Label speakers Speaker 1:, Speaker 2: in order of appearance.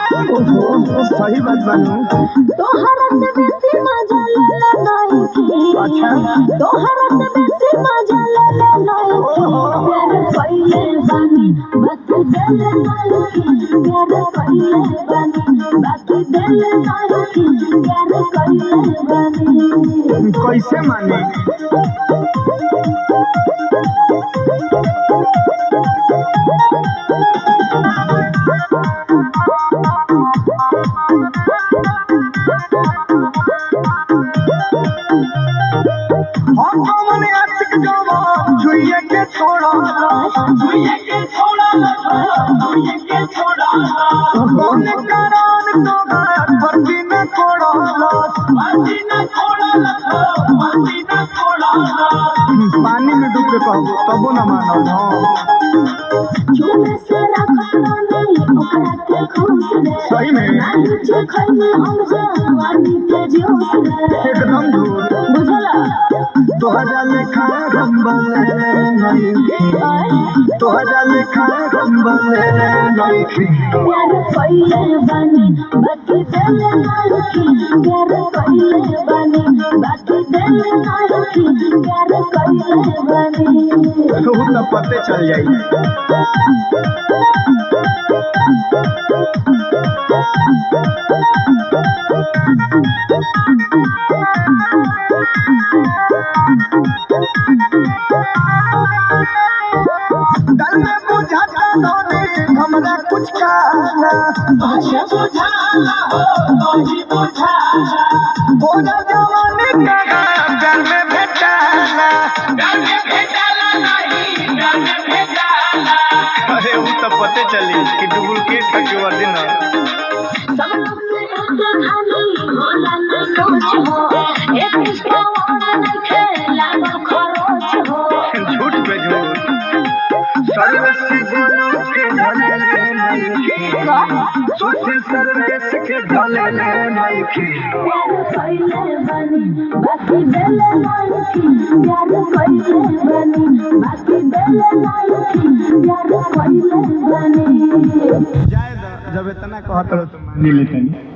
Speaker 1: सही बात बानू
Speaker 2: तोहरा से बेसी मजा ले नहीं
Speaker 1: अच्छा
Speaker 2: तोहरा से बेसी मजा ले नहीं प्यार पहिले बानी बाकी दिल नहीं प्यार पहिले बानी बाकी दिल नहीं प्यार पहिले बानी
Speaker 1: कैसे माने पानी में डूब के कहबो तबो न मानो
Speaker 2: चुमे से रखना नहीं ओकरा के खुश रे
Speaker 1: सही में
Speaker 2: जे खइले हम जवानी के जोश रे
Speaker 1: एकदम झूठ
Speaker 2: बुझला
Speaker 1: तोहरा लिखा रंबले नहीं तोहरा लिखा रंबले नहीं
Speaker 2: प्यार पहिले बानी बाकी दिल नहीं प्यार पहिले बानी बाकी दिल नहीं प्यार पहिले बानी
Speaker 1: तू तो पते चल जाई दल में बुझाता दोने हमरा कुछ खाना
Speaker 2: अच्छा
Speaker 1: बुझाला हो नहीं बुझाला बोला जवानी का गल में भेटाला नहीं गल में भेटाला अरे वो तो पते चली कि डुप्लीकेट के वर्जन
Speaker 2: सब लोग से एक खाली होला न सोच हो एक इसका वादा नहीं खेला न खरोच हो
Speaker 1: झूठ पे झूठ सर्वस्व बोलो के ढले नहीं सोचे सर्वस्व के ढले नहीं
Speaker 2: प्यार पहिले बानी बाकी दिल नहीं प्यार पहिले बानी बाकी दिल नहीं प्यार पहिले बानी
Speaker 1: जाए जब इतना कहत रहो तो मान लेते